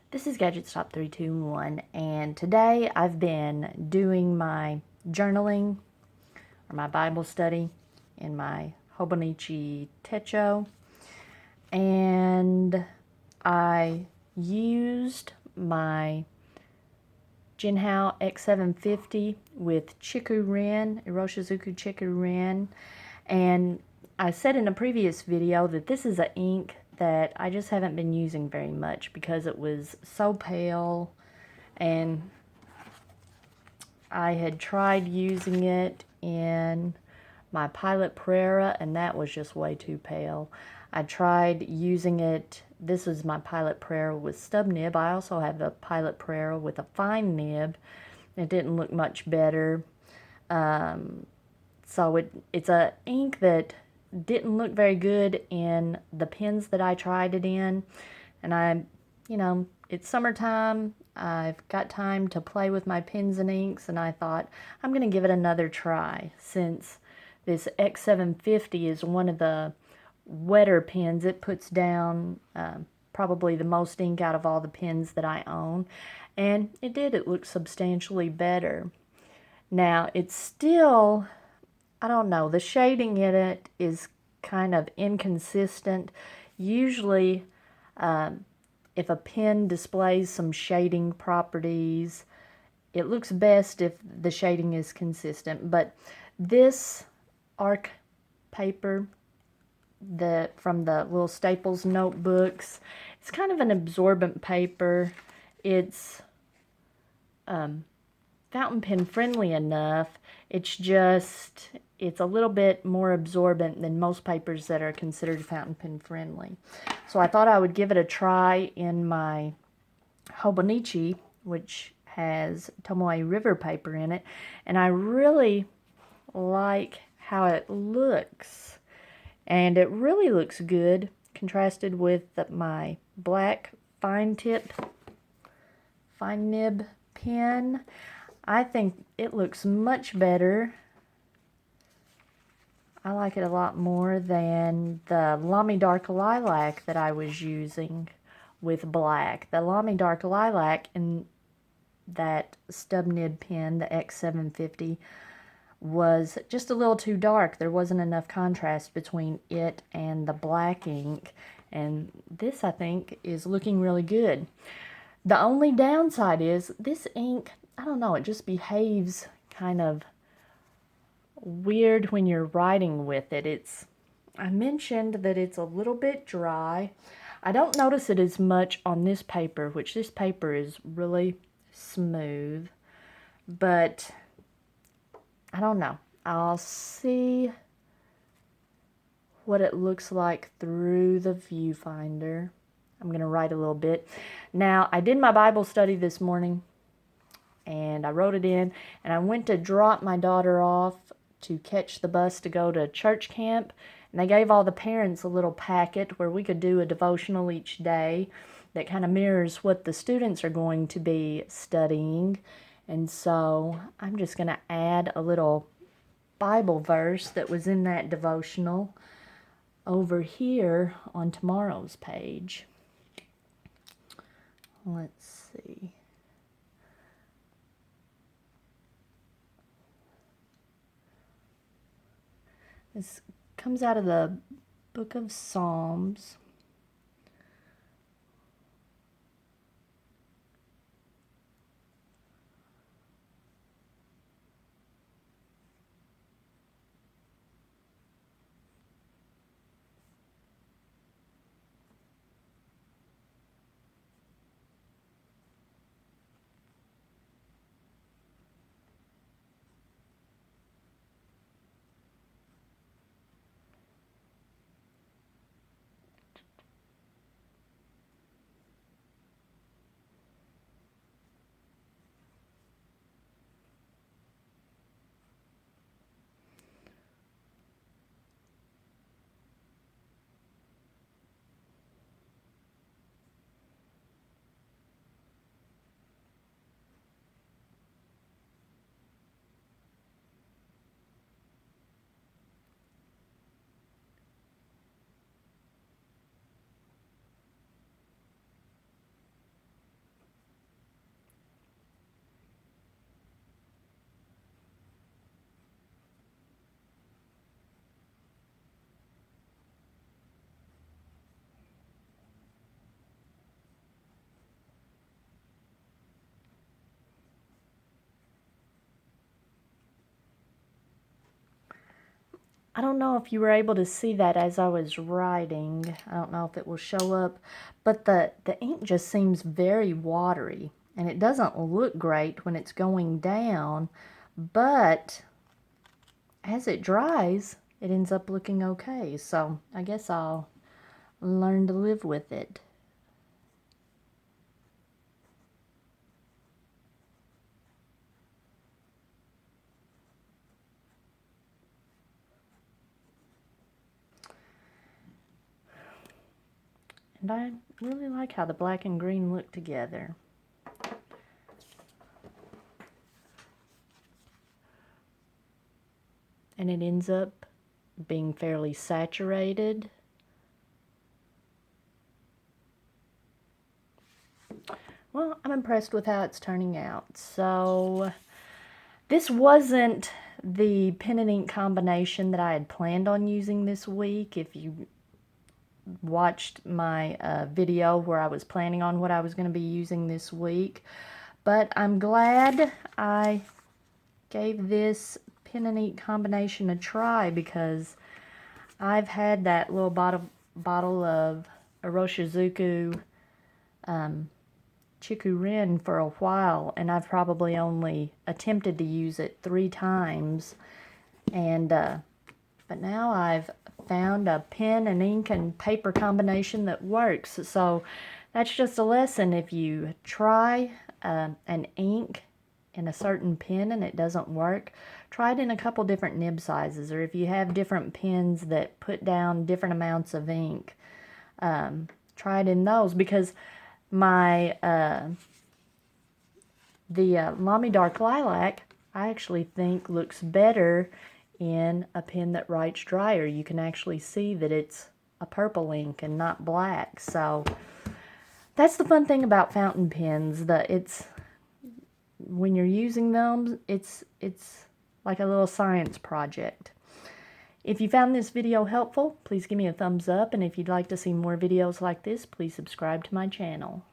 This is Gadget Stop 321, and today I've been doing my journaling or my Bible study in my Hobonichi techo, and I used my Jinhao X750 with Chiku-Rin, Iroshizuku Chiku-Rin, and I said in a previous video that this is an ink that I just haven't been using very much because it was so pale, and I had tried using it in my Pilot Prera and that was just way too pale. I tried using it, this is my Pilot Prera with stub nib. I also have the Pilot Prera with a fine nib. It didn't look much better. So it's a ink that didn't look very good in the pens that I tried it in. And it's summertime. I've got time to play with my pens and inks, and I thought I'm going to give it another try since this X750 is one of the wetter pens. It puts down probably the most ink out of all the pens that I own, and it looked substantially better. Now, it's still, I don't know, the shading in it is kind of inconsistent. Usually, if a pen displays some shading properties, it looks best if the shading is consistent. But this arc paper from the little Staples notebooks, it's kind of an absorbent paper. It's fountain pen friendly enough. It's a little bit more absorbent than most papers that are considered fountain pen friendly. So I thought I would give it a try in my Hobonichi, which has Tomoe River paper in it, and I really like how it looks. And it really looks good contrasted with my black fine nib pen. I think it looks much better. I like it a lot more than the Lamy Dark Lilac that I was using with black. The Lamy Dark Lilac in that stub nib pen, the X750, was just a little too dark. There wasn't enough contrast between it and the black ink. And this, I think, is looking really good. The only downside is this ink, I don't know, it just behaves kind of weird when you're writing with it. I mentioned that it's a little bit dry. I don't notice it as much on this paper, which this paper is really smooth, but I don't know. I'll see what it looks like through the viewfinder. I'm going to write a little bit. Now, I did my Bible study this morning, and I wrote it in, and I went to drop my daughter off to catch the bus to go to church camp, and they gave all the parents a little packet where we could do a devotional each day that kind of mirrors what the students are going to be studying. And so I'm just going to add a little Bible verse that was in that devotional over here on tomorrow's page. Let's see. This comes out of the book of Psalms. I don't know if you were able to see that as I was writing. I don't know if it will show up, but the ink just seems very watery, and it doesn't look great when it's going down, but as it dries, it ends up looking okay. So I guess I'll learn to live with it. And I really like how the black and green look together. And it ends up being fairly saturated. Well, I'm impressed with how it's turning out. So this wasn't the pen and ink combination that I had planned on using this week. If you watched my video where I was planning on what I was going to be using this week. But I'm glad I gave this pen and ink combination a try, because I've had that little bottle of Iroshizuku Chiku-Rin for a while, and I've probably only attempted to use it 3 times. And but now I've found a pen and ink and paper combination that works. So that's just a lesson. If you try an ink in a certain pen and it doesn't work, try it in a couple different nib sizes, or if you have different pens that put down different amounts of ink, try it in those, because my the Lamy Dark Lilac, I actually think looks better in a pen that writes drier. You can actually see that it's a purple ink and not black. So that's the fun thing about fountain pens, that it's, when you're using them, it's like a little science project. If you found this video helpful, please give me a thumbs up, and if you'd like to see more videos like this, please subscribe to my channel.